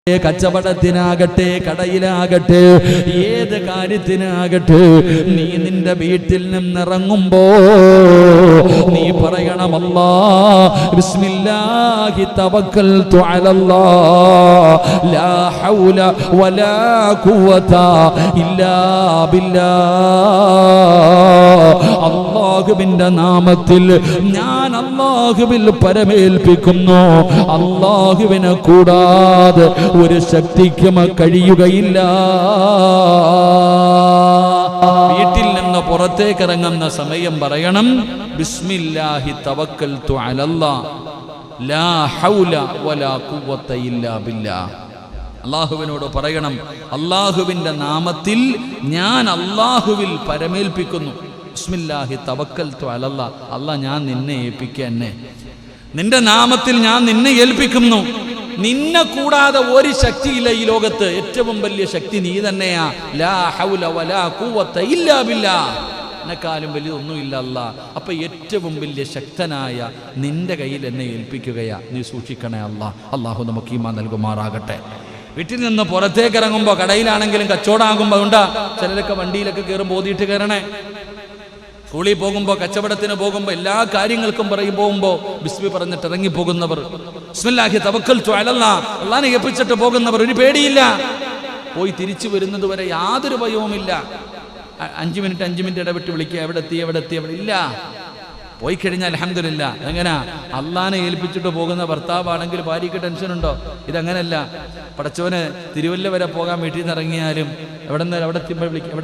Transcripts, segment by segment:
കച്ചവടത്തിനാകട്ടെ, കടയിലാകട്ടെ, ഏത് കാര്യത്തിനാകട്ടെ, നീ നിന്റെ വീട്ടിൽ നിന്നിറങ്ങുമ്പോ നീ പറയണം, അല്ലാഹ് ബിസ്മില്ലാഹി തവക്കൽതു അലല്ലാഹ് ലാ ഹൗല വലാ ഖുവത ഇല്ലാ ബില്ലാഹ്. അല്ലാഹുവിന്റെ നാമത്തിൽ ഞാൻ അല്ലാഹുവിൽ പരമേൽപ്പിക്കുന്നു. അല്ലാഹുവിനെ കൂടാതെ ഒരു ശക്തിക്കും കഴിയുകയില്ല. വീട്ടിൽ നിന്ന് പുറത്തേക്ക് ഇറങ്ങുന്ന സമയം പറയണം, ബിസ്മില്ലാഹി തവക്കൽതു അലല്ലാഹ് ലാ ഹൗല വലാ ഖുവത ഇല്ലാ ബില്ലാഹ്. അല്ലാഹുവിനോട് പറയണം, അല്ലാഹുവിന്റെ നാമത്തിൽ ഞാൻ അല്ലാഹുവിൽ പരമേൽപ്പിക്കുന്നു. ബിസ്മില്ലാഹി തവക്കൽതു അലല്ലാഹ്, അല്ലാഹ് ഞാൻ നിന്നെ ഏൽപ്പിക്കന്നെ, നിന്റെ നാമത്തിൽ ഞാൻ നിന്നെ ഏൽപ്പിക്കുന്നു. നിന്നെ കൂടാതെ ഒരു ശക്തിയില്ല ഈ ലോകത്ത്. ഏറ്റവും വലിയ ശക്തി നീ തന്നെയാ. ലാ ഹൗല വലാ ഖുവത ഇല്ലാ ബില്ലാഹ്. എന്നെക്കാളും വലിയൊന്നുമില്ല അല്ലാഹ്. അപ്പൊ ഏറ്റവും വലിയ ശക്തനായ നിന്റെ കയ്യിൽ എന്നെ ഏൽപ്പിക്കുകയാ, നീ സൂക്ഷിക്കണേ അല്ലാഹ്. അല്ലാഹു നമുക്ക് ഈമാൻ നൽകുമാറാകട്ടെ. വീട്ടിൽ നിന്ന് പുറത്തേക്ക് ഇറങ്ങുമ്പോൾ, കടയിലാണെങ്കിലും കച്ചവടമാകുമ്പോൾ, അതുകൊണ്ടാ ചിലരൊക്കെ വണ്ടിയിലൊക്കെ കയറുമ്പോൾ ഓതിയിട്ട് കയറണേ. സ്കൂളിൽ പോകുമ്പോൾ, കച്ചവടത്തിന് പോകുമ്പോൾ, എല്ലാ കാര്യങ്ങൾക്കും പോകുമ്പോൾ ബിസ്മി പറഞ്ഞിട്ട് ഇറങ്ങിപ്പോകുന്നവർ, ബിസ്മില്ലാഹി തവക്കൽതു അലല്ലാഹ് അല്ലാഹനെ ഏൽപ്പിച്ചിട്ട് പോകുന്നവർ ഒരു പേടിയില്ല. പോയി തിരിച്ചു വരുന്നത് വരെ യാതൊരു ഭയവുമില്ല. 5 മിനിറ്റ് ഇടവിട്ട് വിളിക്കുക, എവിടെ എത്തി ഇല്ല. പോയി കഴിഞ്ഞാൽ അൽഹംദുലില്ലാ. എങ്ങനാ അല്ലാഹനെ ഏൽപ്പിച്ചിട്ട് പോകുന്ന ഭർത്താവാണെങ്കിൽ ഭാര്യയ്ക്ക് ടെൻഷനുണ്ടോ? ഇതങ്ങനല്ല. പടച്ചോന് തിരുവല്ല വരെ പോകാൻ വീട്ടിൽ നിന്ന് ഇറങ്ങിയാലും അവിടെ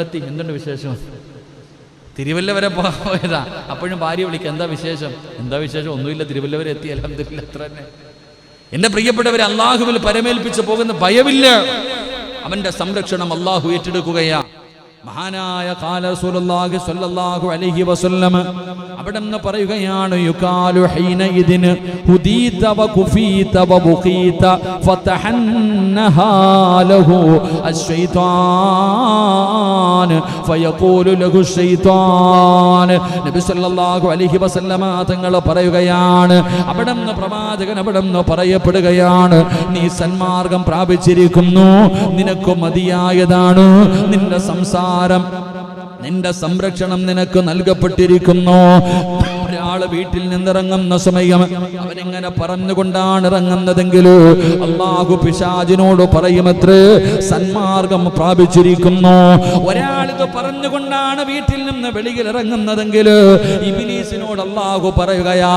എത്തി, എന്തുണ്ട് വിശേഷം? തിരുവല്ല വരെ പോയതാ, അപ്പോഴും ഭാര്യ വിളിക്കുക, എന്താ വിശേഷം? ഒന്നുമില്ല, തിരുവല്ല വരെ എത്തി, അൽഹംദുലില്ലാ, അത്ര തന്നെ. എന്റെ പ്രിയപ്പെട്ടവരെ, അല്ലാഹുവിൽ പരമേൽപ്പിച്ച് പോകുന്ന ഭയമില്ല. അവന്റെ സംരക്ഷണം അല്ലാഹു ഏറ്റെടുക്കുകയാ. മഹാനായ ഖാല റസൂലുള്ളാഹി സ്വല്ലല്ലാഹു അലൈഹി വസല്ലം അവിടെന്ന് പറയുകയാണ്, യുകാലു ഹീനഇദിൻ ഹുദീത വകുഫീത വബഖീത ഫതഹന്നഹാ ലഹു അശ്ശൈത്താൻ ഫയഖൂലു ലഹു അശ്ശൈത്താൻ. നബി സ്വല്ലല്ലാഹു അലൈഹി വസല്ലം തങ്ങൾ പറയുകയാണ്, അവിടെന്ന് പ്രവാചകൻ അവിടെന്ന് പറയപ്പെടുകയാണ്, നീ സന്മാർഗം പ്രാപിച്ചിരിക്കുന്നു, നിനക്ക് മതിയായതാണ്, നിന്റെ സംസാരം, നിന്റെ സംരക്ഷണം നിനക്ക് നൽകപ്പെട്ടിരിക്കുന്നു. ഒരാള് വീട്ടിൽ നിന്നിറങ്ങുന്ന സമയം അവനിങ്ങനെ പറഞ്ഞുകൊണ്ടാണ് ഇറങ്ങുന്നതെങ്കിൽ അല്ലാഹു പിശാചിനോട് പറയുമത്രേ, സന്മാർഗം പ്രാപിച്ചിരിക്കുന്നു. ഒരാളിത് പറഞ്ഞുകൊണ്ടാണ് വീട്ടിൽ നിന്ന് വെളിയിൽ ഇറങ്ങുന്നതെങ്കിൽ ഇബ്ലീസിനോട് അല്ലാഹു പറയുകയാ,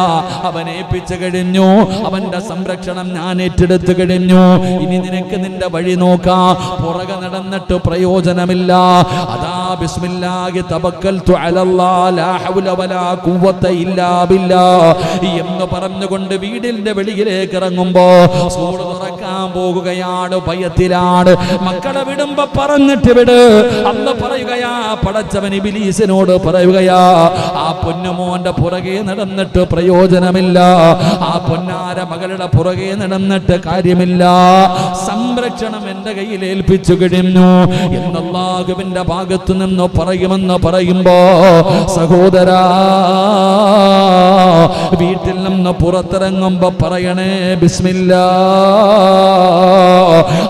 അവൻ ഏൽപ്പിച്ചു കഴിഞ്ഞു, അവന്റെ സംരക്ഷണം ഞാൻ ഏറ്റെടുത്തു കഴിഞ്ഞു, ഇനി നിനക്ക് നിന്റെ വഴി നോക്കാം, പുറകെ നടന്നിട്ട് പ്രയോജനമില്ല. അതാ ബിസ്മില്ലാഹി തവക്കൽതു അലല്ലാഹ് ലാ ഹൗല വലാ ഖുവത ഇല്ലാ ബില്ലാഹ് എന്ന് പറഞ്ഞുകൊണ്ട് വീടിന്റെ വെളിയിലേക്ക് ഇറങ്ങുമ്പോ, സ്കൂൾ തുറക്കാൻ പോകുകയാണ്, ഭയത്തിലാണ്. മക്കളെ വിടുമ്പോ പറഞ്ഞിട്ട് വിട്. അന്ന് പറയുകയാ, പടച്ചവൻ ഇബ്ലീസിനോട് പറയുകയാ, ആ പൊന്നുമോന്റെ പുറകെ നടന്നിട്ട് പ്രയോജനമില്ല, ആ പൊന്നാര മകളുടെ പുറകെ നടന്നിട്ട് കാര്യമില്ല, സംരക്ഷണം എന്റെ കയ്യിൽ ഏൽപ്പിച്ചു കഴിഞ്ഞു എന്ന് അല്ലാഹുവിന്റെ ഭാഗത്തു നിന്ന് പറയുമെന്ന് പറയുമ്പോ, സഹോദരാ, വീട്ടിൽ നിന്ന് പുറത്തിറങ്ങുമ്പോ പറയണേ ബിസ്മില്ലാ.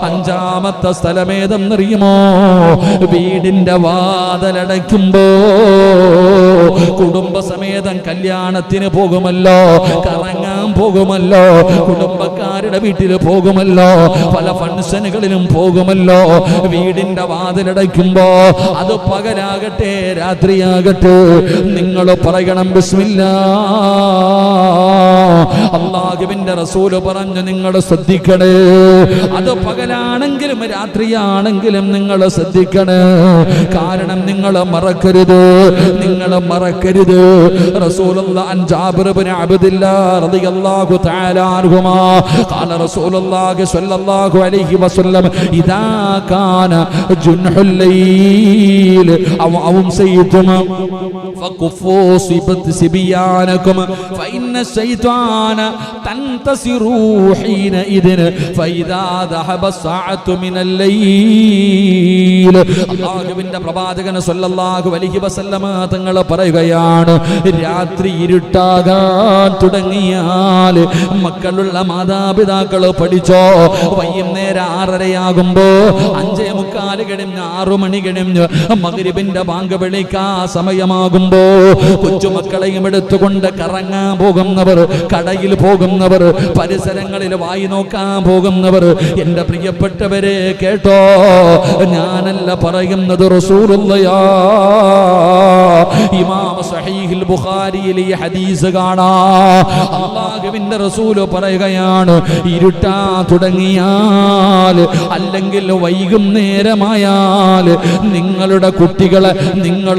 5ാമത്തെ സ്ഥലമേതെന്നറിയുമോ? വീടിന്റെ വാതിലടയ്ക്കുമ്പോ, കുടുംബസമേതം കല്യാണത്തിന് പോകുമല്ലോ, കറങ്ങാൻ പോകുമല്ലോ, കുടുംബക്കാരുടെ വീട്ടിൽ പോകുമല്ലോ, പല ഫംഗ്ഷനുകളിലും പോകുമല്ലോ, വീടിന്റെ വാതിലടയ്ക്കുമ്പോ, അത് പകലാകട്ടെ രാത്രിയാകട്ടെ, നിങ്ങൾ പറയണം ബിസ്മില്ലാ. അല്ലാഹുവിന്റെ റസൂൽ പറഞ്ഞു, നിങ്ങൾ ശ്രദ്ധിക്കണേ, അത് പകലാണെങ്കിലും രാത്രിയാണെങ്കിലും നിങ്ങൾ ശ്രദ്ധിക്കണേ. കാരണം നിങ്ങൾ മറക്കരുത്. റസൂലുള്ളാഹി അൻ ജാബിർ ഇബ്നു അബ്ദില്ലാഹ് റളിയല്ലാഹു തആല അൻഹുമാ ഖാല റസൂലുള്ളാഹി സ്വല്ലല്ലാഹു അലൈഹി വസല്ലം, ഇദാ കാന ജുൻഹുൽ ലൈൽ ഔ അംസൈതും ഫഖുഫൂ സിബിയാനകും ഫഇന്ന ശൈത്വാന كان تنتصروا حينئذ فإذا ذهب الساعة من الليل. അല്ലാഹുവിന്റെ പ്രവാചകൻ സല്ലല്ലാഹു അലൈഹി വസല്ലമ തങ്ങൾ പറയുകയാണ്, രാത്രി ഇരുട്ടാകാൻ തുടങ്ങിയാൽ മക്കളുള്ള മാതാപിതാക്കൾ പഠിച്ചോ, വൈകുന്നേരം 6:30 5:45 കഴിഞ്ഞ് 6 മണി കഴിഞ്ഞ് മഗ്രിബിന്റെ ബാങ്ക് വിളിക്കാ സമയമാകുമ്പോ കൊച്ചുമക്കളെയും എടുത്തുകൊണ്ട് കറങ്ങാൻ പോകുന്നവർ, കടയിൽ പോകുന്നവർ, പരിസരങ്ങളിൽ വായി നോക്കാൻ പോകുന്നവർ, എന്റെ പ്രിയപ്പെട്ടവരെ കേട്ടോ, ഞാനല്ല പറയുന്നത്, റസൂലുള്ളാഹി ഇമാം സഹീഹുൽ ബുഖാരിയിൽ ഈ ഹദീസ് കാണാം. അല്ലാഹുവിന്റെ റസൂൽ പറയുകയാണ്, ഇരുട്ടാ തുടങ്ങിയാൽ അല്ലെങ്കിൽ വൈകുന്നേരമായാൽ നിങ്ങളുടെ കുട്ടികളെ നിങ്ങൾ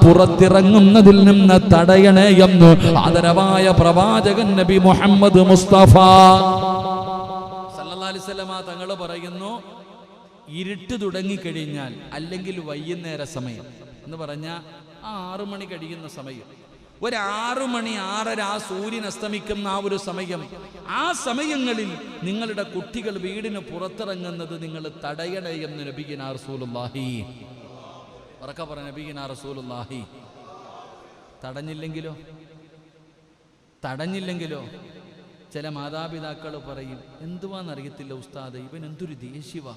പുറത്തിറങ്ങുന്നതിൽ നിന്ന് തടയണേ എന്ന് ആദരവായ പ്രവാചകൻ നബി മുഹമ്മദ് മുസ്തഫ സല്ലല്ലാഹു അലൈഹി വസല്ലമ തങ്ങൾ പറയുന്നു, ഇരുട്ട് തുടങ്ങിക്കഴിഞ്ഞാൽ അല്ലെങ്കിൽ വൈകുന്നേര സമയം എന്ന് പറഞ്ഞാൽ 6 മണി കഴിയുന്ന സമയം, ഒരു 6 മണി 6:30 ആ സൂര്യൻ അസ്തമിക്കുന്ന ആ ഒരു സമയം, ആ സമയങ്ങളിൽ നിങ്ങളുടെ കുട്ടികൾ വീടിന് പുറത്തിറങ്ങുന്നത് നിങ്ങൾ തടയണേ എന്ന് നബിയിനാ റസൂലുള്ളാഹി ഉറക്കെ പറഞ്ഞ നബിയിനാ റസൂലുള്ളാഹി. തടഞ്ഞില്ലെങ്കിലോ ചില മാതാപിതാക്കൾ പറയും, എന്തുവാന്നറിയത്തില്ല ഉസ്താദ്, ഇവൻ എന്തൊരു ദേഷ്യവാ,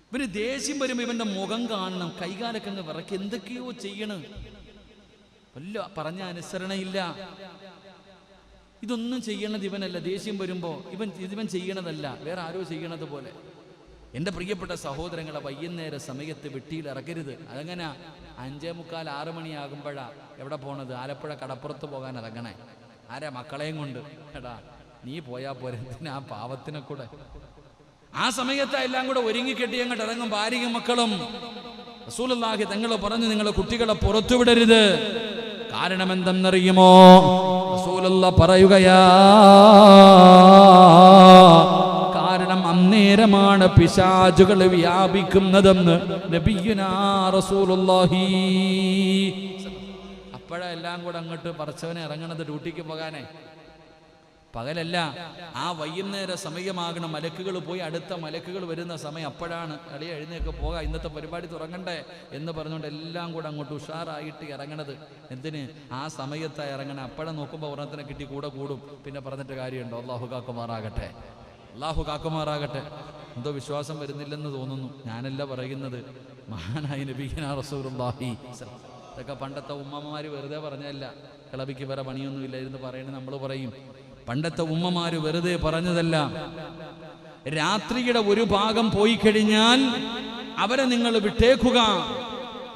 ഇവന് ദേഷ്യം വരുമ്പോൾ ഇവന്റെ മുഖം കാണണം, കൈകാലൊക്കെ അങ്ങ് വിറക്കി, എന്തൊക്കെയോ ചെയ്യണം, വല്ല പറഞ്ഞ അനുസരണയില്ല, ഇതൊന്നും ചെയ്യണത് ഇവനല്ല, ദേഷ്യം വരുമ്പോ ഇവൻ ചെയ്യണതല്ല, വേറെ ആരോ ചെയ്യണത് പോലെ. എൻ്റെ പ്രിയപ്പെട്ട സഹോദരങ്ങളെ, വൈകുന്നേര സമയത്ത് വെട്ടിയിൽ ഇറക്കരുത്. അതെങ്ങനെ 5:45 6 മണിയാകുമ്പോഴാ എവിടെ പോണത്? ആലപ്പുഴ കടപ്പുറത്ത് പോകാൻ ഇറങ്ങണേ. ആരാ? മക്കളെയും കൊണ്ട്. എടാ നീ പോയാ പോരെ, ആ പാവത്തിനെ കൂടെ. ആ സമയത്ത് എല്ലാം കൂടെ ഒരുങ്ങിക്കെട്ടി അങ്ങോട്ട് ഇറങ്ങും ഭാര്യയും മക്കളും. റസൂലുള്ളാഹി തങ്ങൾ പറഞ്ഞു, നിങ്ങളെ കുട്ടികളെ പുറത്തുവിടരുത്. കാരണം എന്തെന്നറിയുമോ? റസൂലുള്ളാഹി പറയുകയാ, കാരണം അന്നേരമാണ് പിശാചുകൾ വ്യാപിക്കുന്നതെന്ന് നബിയുനാ റസൂലുള്ളാഹി. അപ്പോഴാ എല്ലാം കൂടെ അങ്ങോട്ട് പറച്ചവനെ ഇറങ്ങണത് ഡ്യൂട്ടിക്ക് പോകാനേ, പകലല്ല. ആ വൈകുന്നേര സമയമാകണം, മലക്കുകൾ പോയി അടുത്ത മലക്കുകൾ വരുന്ന സമയം. അപ്പോഴാണ് അടിയ എഴുന്നേക്ക് പോകാം, ഇന്നത്തെ പരിപാടി തുടങ്ങണ്ടേ എന്ന് പറഞ്ഞുകൊണ്ട് എല്ലാം കൂടെ അങ്ങോട്ട് ഉഷാറായിട്ട് ഇറങ്ങണത്. എന്തിന്? ആ സമയത്തായി ഇറങ്ങണേ. അപ്പോഴെ നോക്കുമ്പോൾ ഒരെണ്ണത്തിനെ കിട്ടി കൂടെ കൂടും. പിന്നെ പറഞ്ഞിട്ട് കാര്യമുണ്ടോ? അല്ലാഹു കാക്കുമാറാകട്ടെ, അല്ലാഹു കാക്കുമാറാകട്ടെ. എന്തോ വിശ്വാസം വരുന്നില്ലെന്ന് തോന്നുന്നു. ഞാനല്ല പറയുന്നത്, മഹാനായ നബിയുനാ റസൂലുള്ളാഹി. ഇതൊക്കെ പണ്ടത്തെ ഉമ്മമാര് വെറുതെ പറഞ്ഞതല്ല. കിളവിക്ക് വേറെ പണിയൊന്നുമില്ലായിരുന്നു പറയണത് നമ്മൾ പറയും. പണ്ടത്തെ ഉമ്മമാര് വെറുതെ പറഞ്ഞതല്ല. രാത്രിയുടെ ഒരു ഭാഗം പോയി കഴിഞ്ഞാൽ അവരെ നിങ്ങൾ വിട്ടേക്കുക.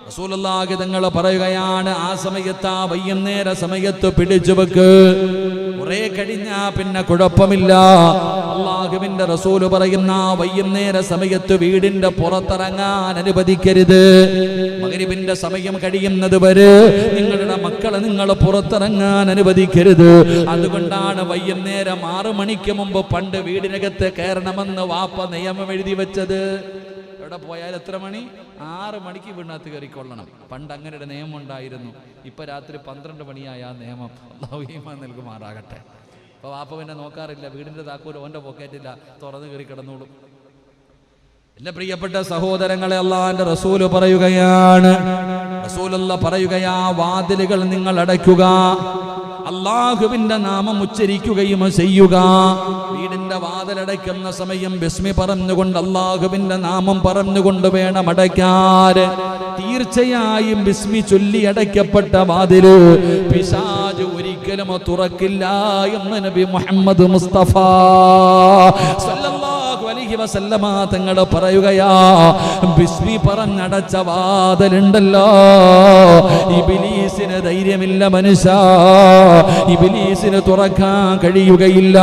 റസൂലുള്ളാഹി തങ്ങൾ പറയുകയാണ്, ആ സമയത്ത്, ആ വൈകുന്നേര സമയത്ത് പിടിച്ചു വെക്ക്. കുറെ കഴിഞ്ഞാ പിന്നെ കുഴപ്പമില്ല. അല്ലാഹുവിന്റെ റസൂല് പറയുന്ന വൈകുന്നേര സമയത്ത് വീടിന്റെ പുറത്തിറങ്ങാൻ അനുവദിക്കരുത്. മഗ്രിബിന്റെ സമയം കഴിയുന്നത് വരെ നിങ്ങളുടെ മക്കളെ നിങ്ങൾ പുറത്തിറങ്ങാൻ അനുവദിക്കരുത്. അതുകൊണ്ടാണ് വൈകുന്നേരം 6 മണിക്ക് മുമ്പ് പണ്ട് വീടിനകത്ത് കയറണമെന്ന് വാപ്പ നിയമം എഴുതി വെച്ചത്. എവിടെ പോയാൽ എത്ര മണി? 6 മണിക്ക് വീടിനകത്ത് കയറിക്കൊള്ളണം. പണ്ട് അങ്ങനെ ഒരു നിയമം ഉണ്ടായിരുന്നു. ഇപ്പൊ രാത്രി 12 മണിയായ ആ നിയമം അല്ലാഹു ഈമാൻ നൽകുമാറാകട്ടെ. അപ്പൊ വാപ്പ പിന്നെ നോക്കാറില്ല, വീടിന്റെ താക്കോൽ ഓന്റെ പോക്കറ്റില്ല, തുറന്ന് കയറി കിടന്നോളും. എന്റെ പ്രിയപ്പെട്ട സഹോദരങ്ങളെ, അല്ലാഹുവിന്റെ റസൂല് പറയുകയാണ്, റസൂലുള്ളാഹി പറയുകയാ, വാതിലുകൾ നിങ്ങൾ അടയ്ക്കുക, അല്ലാഹുവിന്റെ നാമം ഉച്ചരിക്കുകയും ചെയ്യുക. വീടിന്റെ വാതിലടയ്ക്കുന്ന സമയം ബിസ്മി പറഞ്ഞുകൊണ്ട്, അല്ലാഹുവിന്റെ നാമം പറഞ്ഞുകൊണ്ട് വേണം അടയ്ക്കാൻ. തീർച്ചയായും ബിസ്മി ചൊല്ലി അടയ്ക്കപ്പെട്ട വാതില് പിശാച് ഒരിക്കലും തുറക്കില്ല എന്ന് നബി മുഹമ്മദ് മുസ്തഫ സല്ലല്ലാഹു അലൈഹി വസല്ലമ തങ്ങൾ പറയുകയാ, ബിസ്മി പറഞ്ഞടച്ച വാതിലുണ്ടല്ലോ, ഇബ്ലീസിന് ധൈര്യമില്ല മനുഷ്യ, ഇബ്ലീസിന് തുറക്കാൻ കഴിയുകയില്ല,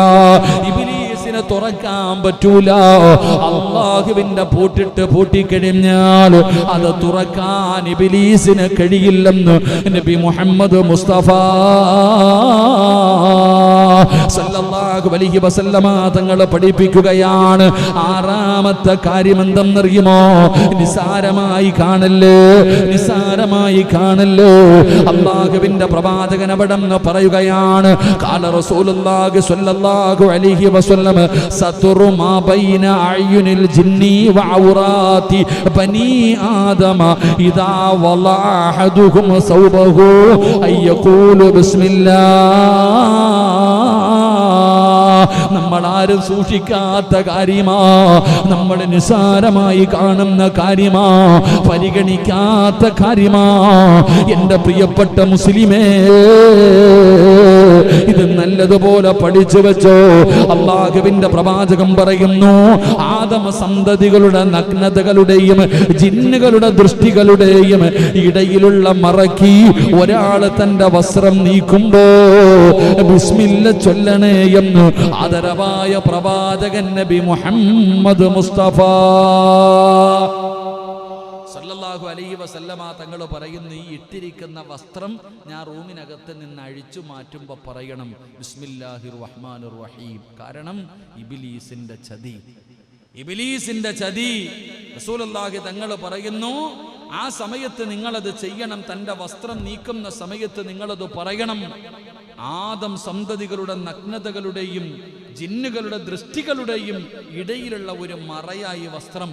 ഇബ്ലീസിന് തുറക്കാൻ പറ്റൂല. അല്ലാഹുവിന്റെ പൂട്ടിട്ട് പൂട്ടിക്കഴിഞ്ഞാൽ അത് തുറക്കാൻ ഇബ്ലീസിന് കഴിയില്ലെന്ന് നബി മുഹമ്മദ് മുസ്തഫ സല്ലല്ലാഹു അലൈഹി വസല്ലമ തങ്ങൾ പഠിപ്പിക്കുകയാണ്. ആറാമത്തെ കാര്യം എന്തെന്നറിയുമോ? നിസാരമായി കാണല്ലേ, നിസാരമായി കാണല്ലേ. അല്ലാഹുവിന്റെ പ്രവാചകൻ അവിടെ പറയുകയാണ്, ഖാല റസൂലുള്ളാഹി സ്വല്ലല്ലാഹു അലൈഹി വസല്ലം സതുറു മാ ബൈന അയ്യുനിൽ ജിന്നി വഔറാതി ബനി ആദമ ഇദാ വളഅ അഹദുഹും സൗബഹു അയ്യഖൂലു ബിസ്മില്ലാഹ്. നമ്മളാരും സൂക്ഷിക്കാത്ത കാര്യമാ, നമ്മൾ നിസാരമായി കാണുന്ന കാര്യമാ, പരിഗണിക്കാത്ത കാര്യമാ. എന്റെ പ്രിയപ്പെട്ട മുസ്ലിമേ, ഇത് നല്ലതുപോലെ പഠിച്ചു വെച്ചോ. അല്ലാഹുവിന്റെ പ്രവാചകൻ പറയുന്നു, ആദമ സന്തതികളുടെ നഗ്നതകളുടെയും ജിന്നുകളുടെ ദൃഷ്ടികളുടെയും ഇടയിലുള്ള മറക്കി ഒരാൾ തന്റെ വസ്ത്രം നീക്കുമ്പോ ബിസ്മില്ല ചൊല്ലണേ എന്ന് ആദരവായ പ്രവാചകൻ നബി മുഹമ്മദ് മുസ്തഫ സല്ലല്ലാഹു അലൈഹി വസല്ലമ തങ്ങൾ പറയുന്നു, ഈ ഇട്ടിരിക്കുന്ന വസ്ത്രം ഞാൻ റൂമിനകത്ത് നിന്ന് അഴിച്ചു മാറ്റുമ്പോൾ പറയണം ബിസ്മില്ലാഹിർ റഹ്മാനിർ റഹീം. കാരണം ഇബ്ലീസിന്റെ ചതി, ഇബ്ലീസിന്റെ ചതി. റസൂലുള്ളാഹി തങ്ങൾ പറയുന്നു, ആ സമയത്ത് നിങ്ങളത് ചെയ്യണം. തന്റെ വസ്ത്രം നീക്കുന്ന സമയത്ത് നിങ്ങളത് പറയണം. ആദം സന്തതികളുടെ നഗ്നതകളുടെയും ജിന്നുകളുടെ ദൃഷ്ടികളുടെയും ഇടയിലുള്ള ഒരു മറയായി വസ്ത്രം,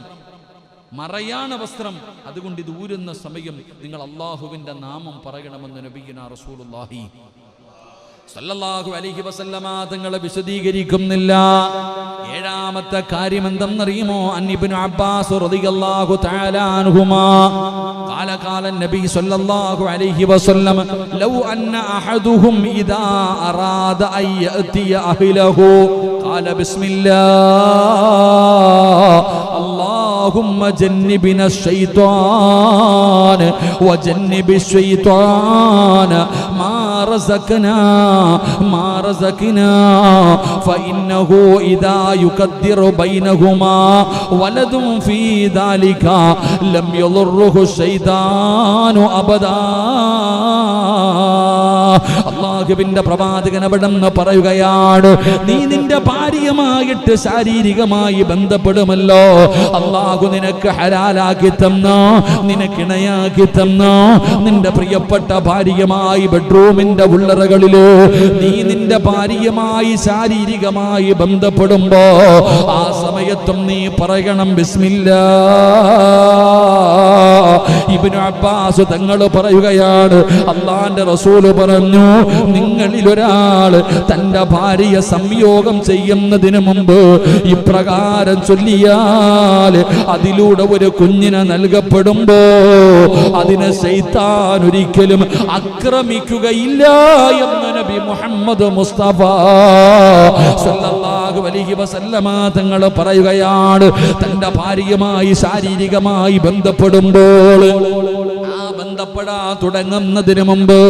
മറയാണ് വസ്ത്രം. അതുകൊണ്ട് ഇത് ഊരുന്ന സമയം നിങ്ങൾ അല്ലാഹുവിന്റെ നാമം പറയണമെന്ന് നബിയുനാ റസൂലുള്ളാഹി സല്ലല്ലാഹു അലൈഹി വസല്ലമ തങ്ങൾ വിശദീകരിക്കുന്നില്ല. ഏഴാമത്തെ കാര്യം എന്തെന്നറിയുമോ? അൻ ഇബ്നു അബ്ബാസ് റളിയല്ലാഹു തആല അൻഹുമാ ഖാല ഖാല നബി സല്ലല്ലാഹു അലൈഹി വസല്ലം ലൗ അന്ന അഹദുഹും ഇദാ അറാദ അൻ യഅതിയ അഹ്ലഹു ഖാല ബിസ്മില്ലാഹ് اللهم جنبنا الشيطان وجنب الشيطان ما رزقنا فإنه إذا يقدر بينهما ولد في ذلك لم يضره الشيطان أبدا. അല്ലാഹുവിന്റെ പ്രവാചകൻ അവിടെന്ന് പറയുകയാണ്, നീ നിന്റെ ഭാര്യയുമായിട്ട് ശാരീരികമായി ബന്ധപ്പെടുമല്ലോ, അല്ലാഹു നിനക്ക് ഹലാലാക്കി തന്നോ, നിനക്കിണയാക്കി തന്നോ. നിന്റെ പ്രിയപ്പെട്ട ഭാര്യയുമായി ബെഡ്റൂമിന്റെ ഉള്ളറകളില് നീ നിന്റെ ഭാര്യയുമായി ശാരീരികമായി ബന്ധപ്പെടുമ്പോ ആ സമയത്തും നീ പറയണം ബിസ്മില്ലാഹ്. ഇബ്നു അബ്ബാസ് തങ്ങൾ പറയുകയാണ്, അല്ലാഹുവിന്റെ റസൂല് പറഞ്ഞു, നിങ്ങളിൽ ഒരാൾ തന്റെ ഭാര്യയെ സംയോഗം ചെയ്യുന്നതിന് മുമ്പ് ഇപ്രകാരം ചൊല്ലിയാൽ അതിലൂടെ ഒരു കുഞ്ഞിനെ നൽകപ്പെടുമ്പോ അതിനെ ശൈത്താൻ ഒരിക്കലും ആക്രമിക്കുകയില്ല എന്ന് നബി മുഹമ്മദ് മുസ്തഫ സല്ലല്ലാഹു അലൈഹി വസല്ലമ തങ്ങൾ പറയുകയാണ്. തന്റെ ഭാര്യയുമായി ശാരീരികമായി ബന്ധപ്പെടുമ്പോൾ ആ ബന്ധപ്പെടാ തുടങ്ങുന്നതിന് മുമ്പ്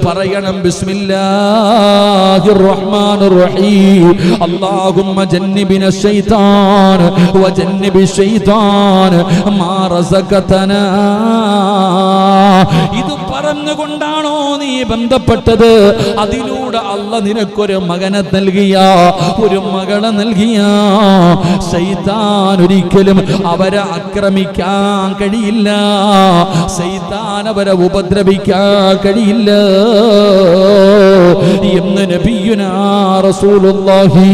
പറയണം ബിസ്മില്ലാഹിർ റഹ്മാനിർ റഹീം. അല്ലാഹുമ്മ ജന്നിബിന ശൈത്താൻ വജന്നിബി ശൈത്താൻ മാ റസഖതനാ. ഇത് പറഞ്ഞുകൊണ്ടാണോ നീ ബന്ധപ്പെട്ടത്? അതിലൂടെ അല്ലാഹ് നിനക്കൊരു മകനെ നൽകിയ, ഒരു മകളെ നൽകിയ, ശൈത്താൻ ഒരിക്കലും അവരെ ആക്രമിക്കാൻ കഴിയില്ല, ശൈത്താൻ അവരെ ഉപദ്രവിക്കാൻ കഴിയില്ല എന്ന് നബിയുനാ റസൂലുള്ളാഹി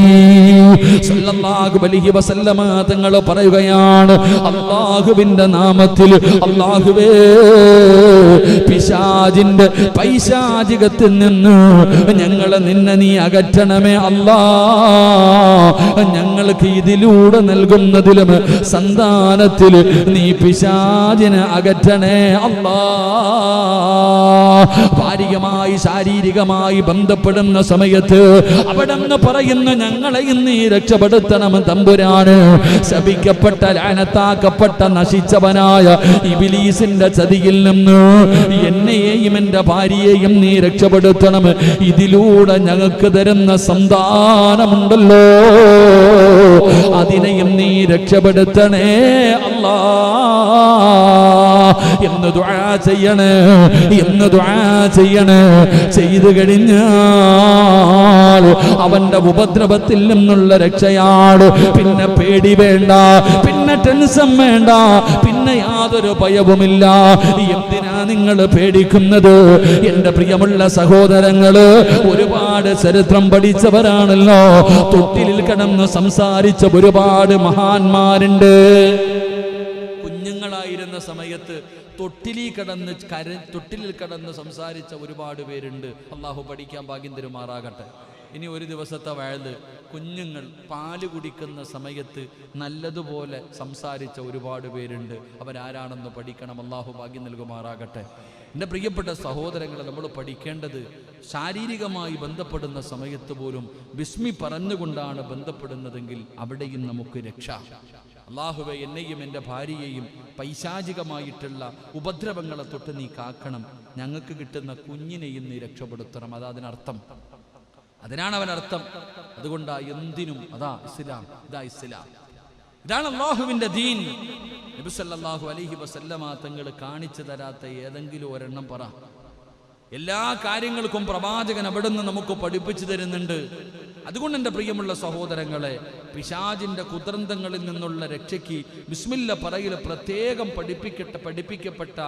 സല്ലല്ലാഹു അലൈഹി വസല്ലമ തങ്ങൾ പറയുകയാണ്. അല്ലാഹുവിന്റെ നാമത്തിൽ, അല്ലാഹുവേ പിശാചിന്റെ പൈശാചികത്തിൽ നിന്ന് ഞങ്ങളെ നിന്നെ നീ അകറ്റണമേ അല്ലാ. ഞങ്ങൾക്ക് ഇതിലൂടെ നൽകുന്നതിലും സന്താനത്തിൽ നീ പിശാചിനെ അകറ്റണേ അല്ലാ. ഭാര്യയുമായി ശാരീരികമായി ബന്ധപ്പെടുന്ന സമയത്ത് അവിടെ നിന്ന് പറയുന്ന ഞങ്ങളെയും നീ രക്ഷപ്പെടുത്തണം തമ്പുരാന്. ശപിക്കപ്പെട്ട ലാനത്താക്കപ്പെട്ട നശിച്ചവനായ ഇബ്ലീസിന്റെ ചതിയിൽ നിന്ന് എന്നെയും എന്റെ ഭാര്യയെയും നീ രക്ഷപ്പെടുത്തണം. ഇതിലൂടെ ഞങ്ങൾക്ക് തരുന്ന സന്താനമുണ്ടല്ലോ, അതിനെയും നീ രക്ഷപ്പെടുത്തണേ അല്ലാ. എന്ന് ദുആ ചെയ്യണേ, എന്ന് ദുആ ചെയ്യണേ. ചെയ്തു കഴിഞ്ഞാൽ അവന്റെ ഉപദ്രവത്തിൽ നിന്നുള്ള രക്ഷയാണ്. പിന്നെ പേടി വേണ്ട, പിന്നെ ടെൻഷൻ വേണ്ട, പിന്നെ യാതൊരു ഭയവുമില്ല. എന്തിനാ നിങ്ങൾ പേടിക്കുന്നത്? എന്റെ പ്രിയമുള്ള സഹോദരങ്ങള്, ഒരുപാട് ചരിത്രം പഠിച്ചവരാണല്ലോ. തൊട്ടിലിൽ കിടന്ന് സംസാരിച്ച ഒരുപാട് മഹാന്മാരുണ്ട്. കുഞ്ഞുങ്ങളായിരുന്ന സമയത്ത് തൊട്ടിലിൽ കിടന്ന് സംസാരിച്ച ഒരുപാട് പേരുണ്ട്. അള്ളാഹു പഠിക്കാൻ ഭാഗ്യം തരുമാറാകട്ടെ. ഇനി ഒരു ദിവസത്തെ വയല് കുഞ്ഞുങ്ങൾ പാല് കുടിക്കുന്ന സമയത്ത് നല്ലതുപോലെ സംസാരിച്ച ഒരുപാട് പേരുണ്ട്. അവരാരാണെന്ന് പഠിക്കണം. അള്ളാഹു ഭാഗ്യം നൽകുമാറാകട്ടെ. എൻ്റെ പ്രിയപ്പെട്ട സഹോദരങ്ങളെ, നമ്മൾ പഠിക്കേണ്ടത് ശാരീരികമായി ബന്ധപ്പെടുന്ന സമയത്ത് പോലും ബിസ്മി പറഞ്ഞുകൊണ്ടാണ് ബന്ധപ്പെടുന്നതെങ്കിൽ അവിടെയും നമുക്ക് രക്ഷ. അല്ലാഹുവേ, എന്നെയും എൻ്റെ ഭാര്യയെയും പൈശാചികമായിട്ടുള്ള ഉപദ്രവങ്ങളെ തൊട്ട് നീ കാക്കണം. ഞങ്ങൾക്ക് കിട്ടുന്ന കുഞ്ഞിനെയും നീ രക്ഷപ്പെടുത്തണം. അതാ അതിനർത്ഥം, അതിനാണ് അവനർത്ഥം. അതുകൊണ്ടാ എന്തിനും അതാ ഇസ്ലാം, ഇതാ ഇസ്ലാം, ഇതാണ് അല്ലാഹുവിൻ്റെ ദീൻ. നബി സല്ലല്ലാഹു അലൈഹി വസല്ലമ തങ്ങൾ കാണിച്ചു തരാത്ത ഏതെങ്കിലും ഒരെണ്ണം പറ. എല്ലാ കാര്യങ്ങൾക്കും പ്രവാചകൻ അവിടുന്ന് നമുക്ക് പഠിപ്പിച്ചു തരുന്നുണ്ട്. അതുകൊണ്ട് എൻ്റെ പ്രിയമുള്ള സഹോദരങ്ങളെ, പിശാചിന്റെ കുതന്ത്രങ്ങളിൽ നിന്നുള്ള രക്ഷയ്ക്ക് ബിസ്മില്ല പറയൽ പ്രത്യേകം പഠിപ്പിക്കപ്പെട്ട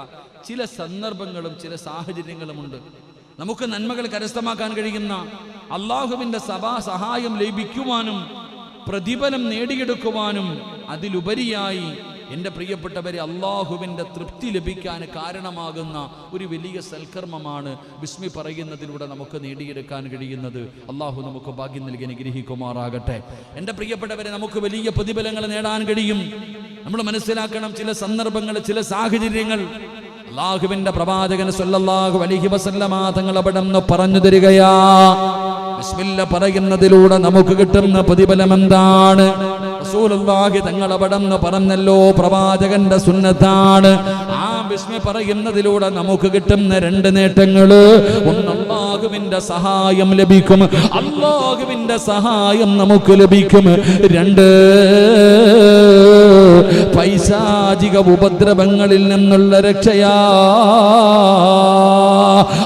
ചില സന്ദർഭങ്ങളും ചില സാഹചര്യങ്ങളുമുണ്ട്. നമുക്ക് നന്മകൾ കരസ്ഥമാക്കാൻ കഴിയുന്ന, അള്ളാഹുവിൻ്റെ സഹായം ലഭിക്കുവാനും പ്രതിഫലം നേടിയെടുക്കുവാനും അതിലുപരിയായി എൻ്റെ പ്രിയപ്പെട്ടവരെ അള്ളാഹുവിൻ്റെ തൃപ്തി ലഭിക്കാൻ കാരണമാകുന്ന ഒരു വലിയ സൽക്കർമ്മമാണ് ബിസ്മി പറയുന്നതിലൂടെ നമുക്ക് നേടിയെടുക്കാൻ കഴിയുന്നത്. അള്ളാഹു നമുക്ക് ഭാഗ്യം നൽകി അനുഗ്രഹിക്കുമാറാകട്ടെ. എൻ്റെ പ്രിയപ്പെട്ടവരെ, നമുക്ക് വലിയ പ്രതിഫലങ്ങൾ നേടാൻ കഴിയും. നമ്മൾ മനസ്സിലാക്കണം, ചില സന്ദർഭങ്ങൾ, ചില സാഹചര്യങ്ങൾ അള്ളാഹുവിൻ്റെ പ്രവാചകൻ സല്ലല്ലാഹു അലൈഹി വസല്ലമ തങ്ങൾ അവിടുന്ന് പറഞ്ഞു തരികയാ. ബിസ്മില്ല പറയുന്നതിലൂടെ നമുക്ക് കിട്ടുന്ന പ്രതിഫലം എന്താണ്? റസൂലുള്ളാഹി തങ്ങൾ അവിടുന്ന് പറഞ്ഞല്ലോ, പ്രവാചകന്റെ സുന്നത്താണ്. ആ ബിസ്മി പറയുന്നതിലൂടെ നമുക്ക് കിട്ടുന്ന രണ്ട് നേട്ടങ്ങള്: ഒന്ന്, അല്ലാഹുവിന്റെ സഹായം ലഭിക്കും, അല്ലാഹുവിന്റെ സഹായം നമുക്ക് ലഭിക്കും. രണ്ട്, പൈശാചിക ഉപദ്രവങ്ങളിൽ നിന്നുള്ള രക്ഷയാ.